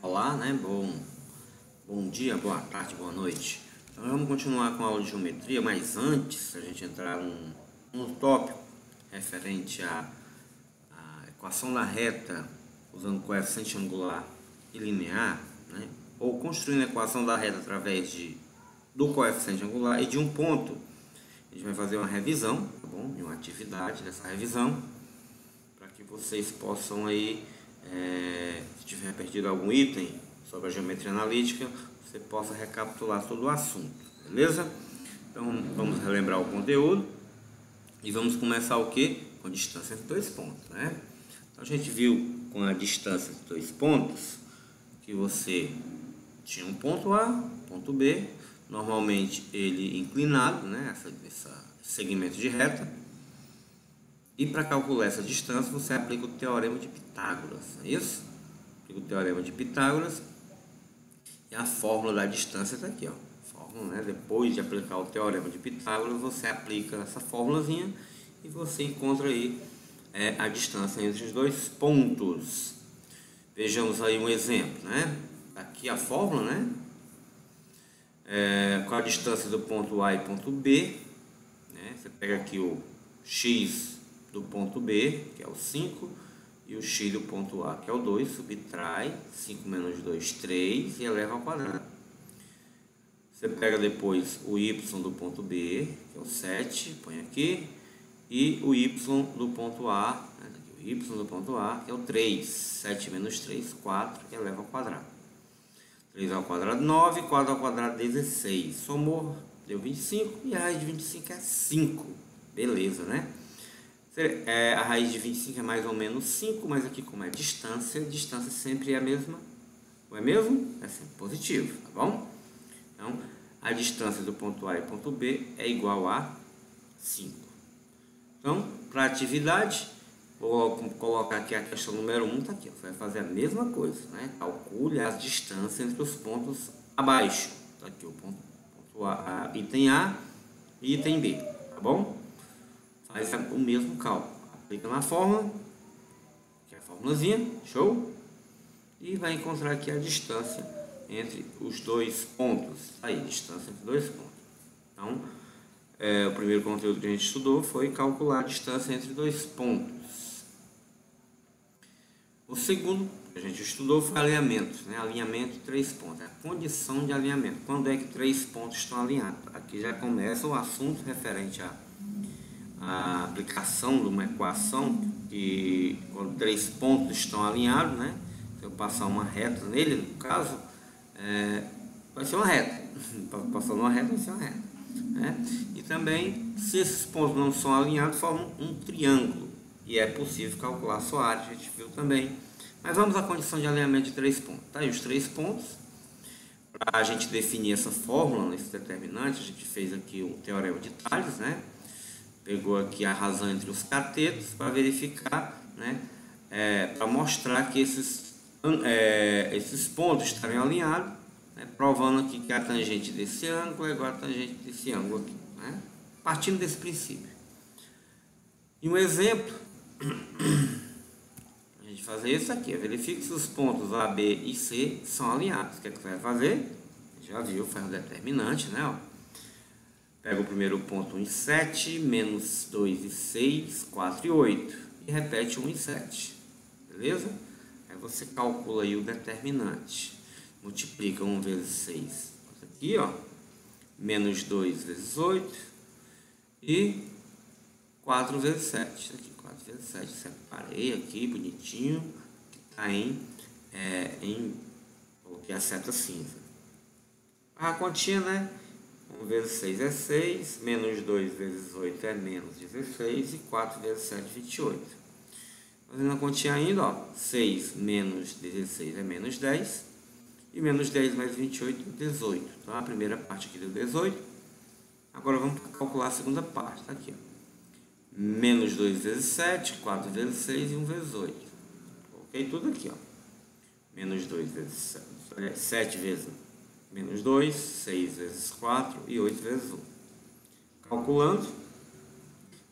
Olá, né? Bom dia, boa tarde, boa noite. Então vamos continuar com a aula de geometria, mas antes a gente entrar um tópico referente à equação da reta usando coeficiente angular e linear, né? Ou construindo a equação da reta através do coeficiente angular e de um ponto. A gente vai fazer uma revisão, tá bom? De uma atividade dessa revisão, para que vocês possam aí, se tiver perdido algum item sobre a geometria analítica, você possa recapitular todo o assunto, beleza? Então vamos relembrar o conteúdo e vamos começar o que? Com a distância entre dois pontos, né? Então a gente viu com a distância entre dois pontos que você tinha um ponto A, ponto B, normalmente ele inclinado, né? Esse segmento de reta. E para calcular essa distância, você aplica o teorema de Pitágoras, é isso? Aplica o teorema de Pitágoras e a fórmula da distância está aqui, ó. Fórmula, né? Depois de aplicar o teorema de Pitágoras, você aplica essa fórmulazinha e você encontra aí a distância entre os dois pontos. Vejamos aí um exemplo, né? Aqui a fórmula, né? Com a distância do ponto A e ponto B, né? Você pega aqui o x do ponto B, que é o 5, e o x do ponto A, que é o 2, subtrai 5 menos 2, 3, e eleva ao quadrado. Você pega depois o y do ponto B, que é o 7, põe aqui, e o y do ponto A, né? O y do ponto A, que é o 3, 7 menos 3, 4, e eleva ao quadrado. 3 ao quadrado, 9, 4 ao quadrado, 16. Somou, deu 25, e a raiz de 25 é 5. Beleza, né? A raiz de 25 é mais ou menos 5, mas aqui como é distância, distância sempre é a mesma, não é mesmo? É sempre positivo, tá bom? Então, a distância do ponto A e ponto B é igual a 5. Então, para a atividade, vou colocar aqui a questão número 1, tá aqui, você vai fazer a mesma coisa, né? Calcule as distâncias entre os pontos abaixo, tá aqui o ponto A, item A e item B, tá bom? Faz o mesmo cálculo, aplica na fórmula, que é a formulazinha, show? E vai encontrar aqui a distância entre os dois pontos, aí, distância entre dois pontos. Então, o primeiro conteúdo que a gente estudou foi calcular a distância entre dois pontos. O segundo que a gente estudou foi alinhamento, né? Alinhamento de três pontos, a condição de alinhamento. Quando é que três pontos estão alinhados? Aqui já começa o assunto referente a aplicação de uma equação que quando três pontos estão alinhados, né? Se eu passar uma reta nele, no caso, vai ser uma reta. Passando uma reta, vai ser uma reta, né? E também, se esses pontos não são alinhados, formam um triângulo. E é possível calcular a sua área, a gente viu também. Mas vamos à condição de alinhamento de três pontos. Tá aí os três pontos. Para a gente definir essa fórmula, esse determinante, a gente fez aqui o teorema de Tales, né? Pegou aqui a razão entre os catetos para verificar, né? Para mostrar que esses pontos estariam alinhados, né? Provando aqui que a tangente desse ângulo é igual a tangente desse ângulo aqui, né? Partindo desse princípio. E um exemplo, a gente fazer isso aqui, verifique se os pontos A, B e C são alinhados. O que é que você vai fazer? Já viu, faz um determinante, né? Ó. Pega o primeiro ponto 1 e 7, menos 2 e 6, 4 e 8. E repete 1 e 7. Beleza? Aí você calcula aí o determinante. Multiplica 1 vezes 6. Aqui, ó. Menos 2 vezes 8. E 4 vezes 7. Aqui, 4 vezes 7. Separei aqui, bonitinho. Que tá coloquei a seta cinza. A continha, né? 1 vezes 6 é 6, menos 2 vezes 8 é menos 16, e 4 vezes 7 é 28. Fazendo a continha ainda, ó, 6 menos 16 é menos 10, e menos 10 mais 28 é 18. Então, a primeira parte aqui deu 18. Agora, vamos calcular a segunda parte, tá aqui, ó. Menos 2 vezes 7, 4 vezes 6 e 1 vezes 8. Coloquei tudo aqui, ó. Menos 2 vezes 7 vezes menos 2, 6 vezes 4 e 8 vezes 1. Calculando,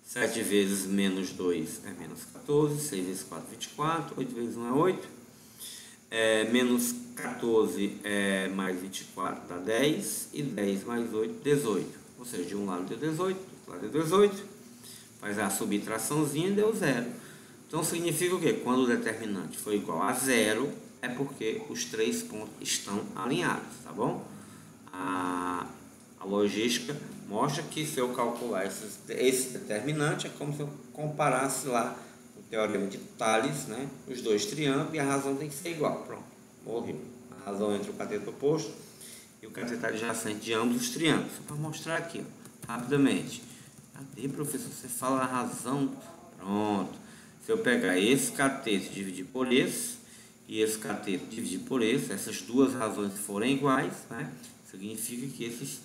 7 vezes menos 2 é menos 14, 6 vezes 4 é 24, 8 vezes 1 é 8, menos 14 mais 24 dá 10, e 10 mais 8, 18. Ou seja, de um lado deu 18, do outro lado deu 18. Faz a subtraçãozinha e deu 0. Então significa o quê? Quando o determinante for igual a 0, é porque os 3 pontos estão alinhados, tá bom? A logística mostra que se eu calcular esse determinante, é como se eu comparasse lá o teorema de Tales, né? Os dois triângulos, e a razão tem que ser igual. Pronto, morreu. A razão entre o cateto oposto e o cateto adjacente de ambos os triângulos. Só para mostrar aqui, ó, rapidamente. Cadê, professor? Você fala a razão. Pronto. Se eu pegar esse cateto e dividir por esse, e esse cateto dividir por esse, essas duas razões forem iguais, né? Significa que esses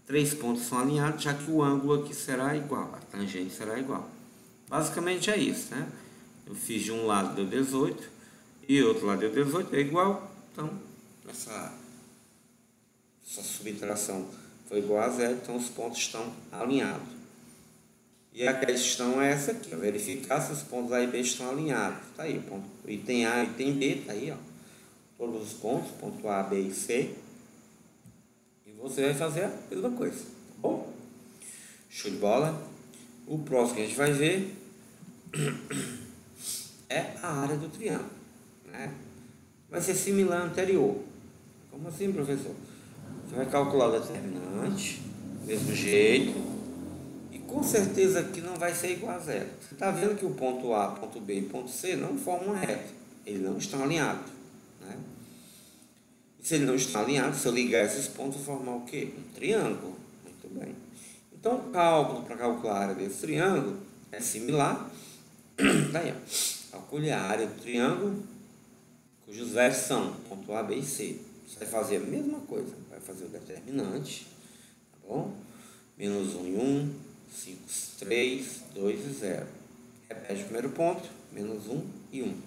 3 pontos são alinhados, já que o ângulo aqui será igual, a tangente será igual. Basicamente é isso, né? Eu fiz de um lado deu 18 e outro lado deu 18, é igual. Então, essa subtração foi igual a 0, então os pontos estão alinhados. E a questão é essa aqui, ó, verificar se os pontos A e B estão alinhados. Tá aí, ponto, item A e item B, tá aí, ó. Todos os pontos, ponto A, B e C. E você vai fazer a mesma coisa, tá bom? Show de bola. O próximo que a gente vai ver é a área do triângulo, né? Vai ser similar ao anterior. Como assim, professor? Você vai calcular o determinante, do mesmo jeito. E com certeza aqui não vai ser igual a 0. Você está vendo que o ponto A, ponto B e ponto C não formam uma reta. Eles não estão alinhados, né? E se eles não estão alinhados, se eu ligar esses pontos, eu vou formar o quê? Um triângulo. Muito bem. Então, o cálculo para calcular a área desse triângulo é similar. Daí, ó. Calcule a área do triângulo cujos versos são ponto A, B e C. Você vai fazer a mesma coisa. Vai fazer o determinante, tá bom? Menos 1 e 1, 5, 3, 2 e 0. Repete o primeiro ponto, menos 1 e 1.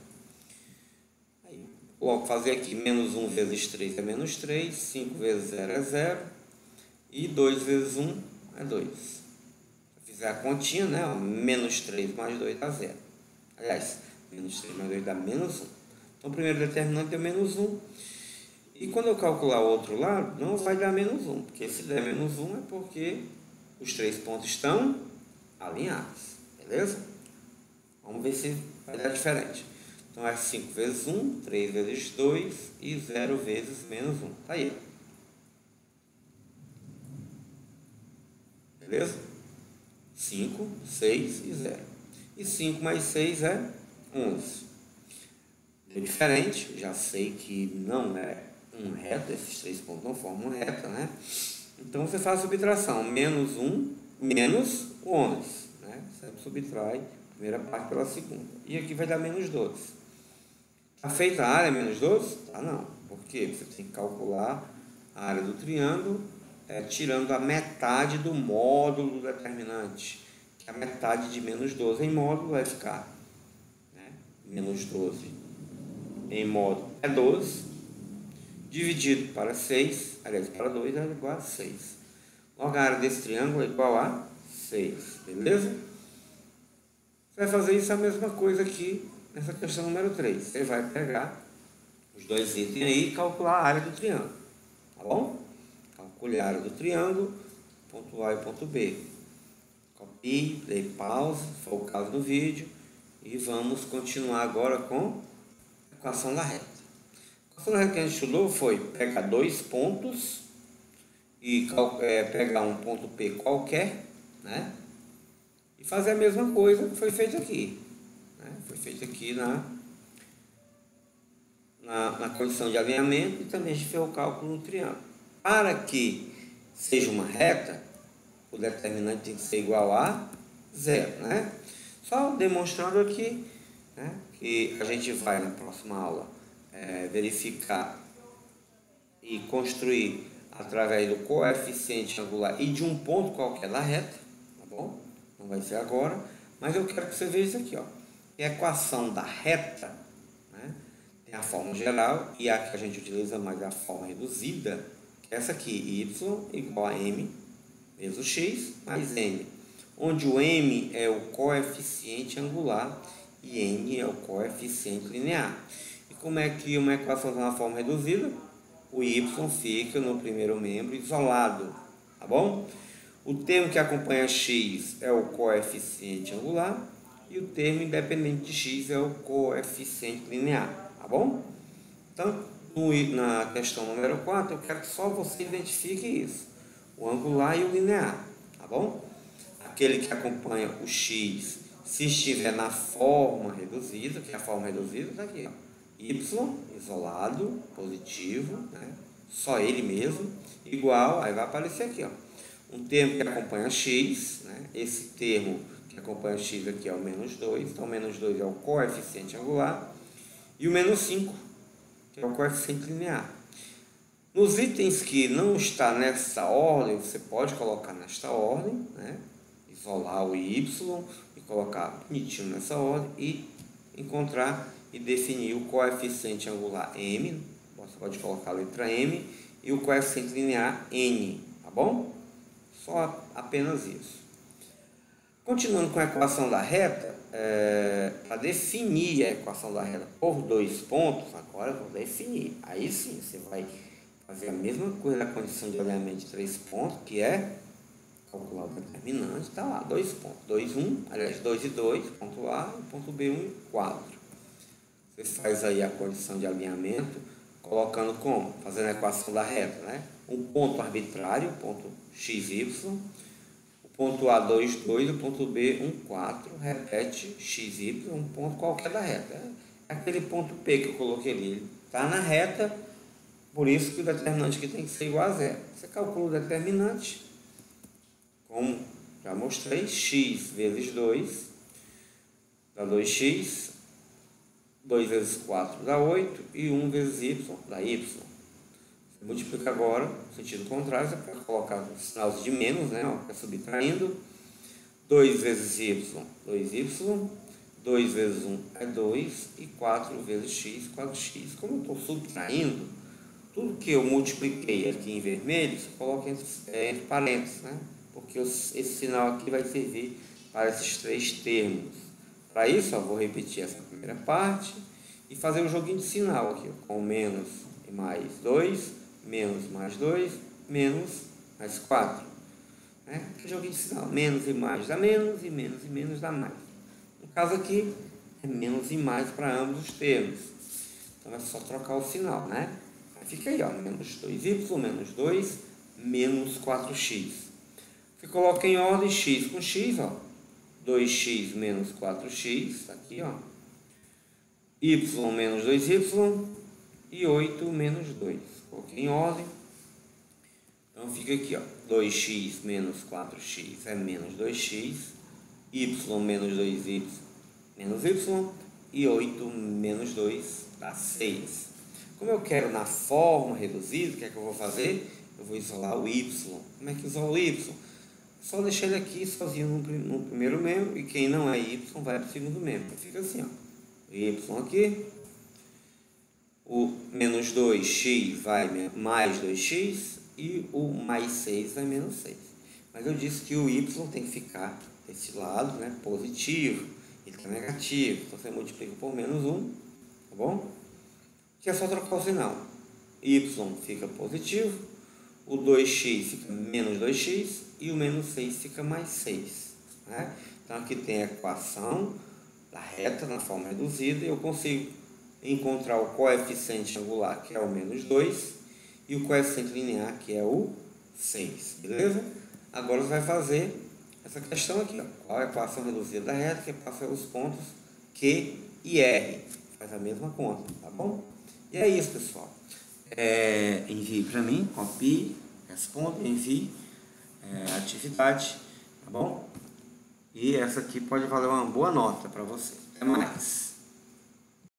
Aí, logo fazer aqui, menos 1 vezes 3 é menos 3, 5 vezes 0 é 0, e 2 vezes 1 é 2. Se eu fizer a continha, né, ó, menos 3 mais 2 dá 0. Aliás, menos 3 mais 2 dá menos 1. Então, o primeiro determinante é menos 1. E quando eu calcular o outro lado, não vai dar menos 1, porque se der menos 1 é porque os 3 pontos estão alinhados, beleza? Vamos ver se vai dar diferente. Então é 5 vezes 1, 3 vezes 2 e 0 vezes menos 1. Tá aí. Beleza? 5, 6 e 0. E 5 mais 6 é 11. Deu diferente, já sei que não é uma reta, esses 3 pontos não formam uma reta, né? Então você faz a subtração, menos 1, menos 11, né? Sempre subtrai a primeira parte pela segunda. E aqui vai dar menos 12. Está feita a área menos 12? Tá, não. Por quê? Você tem que calcular a área do triângulo tirando a metade do módulo do determinante, que a metade de menos 12 em módulo vai ficar, né? Menos 12 em módulo é 12, dividido para 6, aliás, para 2 é igual a 6. Logo, a área desse triângulo é igual a 6, beleza? Você vai fazer isso a mesma coisa aqui nessa questão número 3. Você vai pegar os dois itens aí e calcular a área do triângulo, tá bom? Calcule a área do triângulo, ponto A e ponto B. Copie, dê pause, se for o caso do vídeo, e vamos continuar agora com a equação da reta. A equação da reta que a gente estudou foi pegar dois pontos e pegar um ponto P qualquer, né? E fazer a mesma coisa que foi feito aqui, né? Foi feito aqui na condição de alinhamento, e também a gente fez o cálculo no triângulo. Para que seja uma reta, o determinante tem que ser igual a 0, né? Só demonstrando aqui, né, que a gente vai na próxima aula verificar e construir através do coeficiente angular e de um ponto qualquer da reta, tá bom? Não vai ser agora, mas eu quero que você veja isso aqui, ó. A equação da reta, né, tem a forma geral, e a que a gente utiliza mais é a forma reduzida, que é essa aqui, y igual a m vezes x mais n, onde o m é o coeficiente angular e n é o coeficiente linear. E como é que uma equação está na forma reduzida? O y fica no primeiro membro isolado, tá bom? O termo que acompanha x é o coeficiente angular e o termo independente de x é o coeficiente linear, tá bom? Então, na questão número 4, eu quero que só você identifique isso, o angular e o linear, tá bom? Aquele que acompanha o x, se estiver na forma reduzida, que é a forma reduzida está aqui, ó. Y isolado, positivo, né? Só ele mesmo, igual, aí vai aparecer aqui, ó, um termo que acompanha x, né? Esse termo que acompanha x aqui é o menos 2, então o menos 2 é o coeficiente angular, e o menos 5, que é o coeficiente linear. Nos itens que não está nessa ordem, você pode colocar nesta ordem, né? Isolar o y e colocar bonitinho nessa ordem e encontrar e definir o coeficiente angular m, você pode colocar a letra m, e o coeficiente linear n, tá bom? Só apenas isso. Continuando com a equação da reta, para definir a equação da reta por 2 pontos, agora eu vou definir. Aí sim, você vai fazer a mesma coisa da condição de alinhamento de 3 pontos, que é calcular o determinante, está lá, 2 pontos. 2, 1, aliás, 2 e 2, ponto A, e ponto B, 1 e 4. Você faz aí a condição de alinhamento, colocando como? Fazendo a equação da reta, né? Um ponto arbitrário, ponto XY, o ponto A 2, 2, o ponto B 1, 4, repete XY, um ponto qualquer da reta. É aquele ponto P que eu coloquei ali, ele está na reta, por isso que o determinante aqui tem que ser igual a zero. Você calcula o determinante, como já mostrei, x vezes 2 dá 2x, 2 vezes 4 dá 8 e 1 vezes y dá y. Você multiplica agora, no sentido contrário, você pode colocar o sinal de menos, né? Ó, subtraindo. 2 vezes y, 2y. 2 vezes 1 é 2 e 4 vezes x, 4x. Como eu estou subtraindo, tudo que eu multipliquei aqui em vermelho, você coloca entre parênteses, né? Porque esse sinal aqui vai servir para esses 3 termos. Para isso, eu vou repetir essa primeira parte e fazer um joguinho de sinal aqui, ó, com menos e mais 2, menos mais 2, menos mais 4. Né? Joguinho de sinal, menos e mais dá menos, e menos dá mais. No caso aqui, é menos e mais para ambos os termos. Então, é só trocar o sinal, né? Aí fica aí, ó, menos 2y, menos 2, menos 4x. Você coloca em ordem x com x, ó. 2x menos 4x, aqui, ó. Y menos 2y e 8 menos 2. Coloquei em ordem. Então fica aqui, ó. 2x menos 4x é menos 2x. Y menos 2y menos y. E 8 menos 2 dá 6. Como eu quero na forma reduzida, o que é que eu vou fazer? Eu vou isolar o y. Como é que isola o y? Só deixar ele aqui sozinho no primeiro membro, e quem não é y vai para o segundo membro. Fica assim, ó. O y aqui, o menos 2x vai mais 2x e o mais 6 vai menos 6. Mas eu disse que o y tem que ficar desse lado, né, positivo, ele está negativo, então você multiplica por menos 1, tá bom? Que é só trocar o sinal. Y fica positivo, o 2x fica menos 2x e o menos 6 fica mais 6. Né? Então aqui tem a equação da reta na forma reduzida e eu consigo encontrar o coeficiente angular, que é o menos 2, e o coeficiente linear, que é o 6. Beleza? Agora você vai fazer essa questão aqui, ó. Qual é a equação reduzida da reta, que passa os pontos Q e R. Faz a mesma conta, tá bom? E é isso, pessoal. Envie para mim, copie, responda, envie a atividade, tá bom? E essa aqui pode valer uma boa nota para você. Até mais!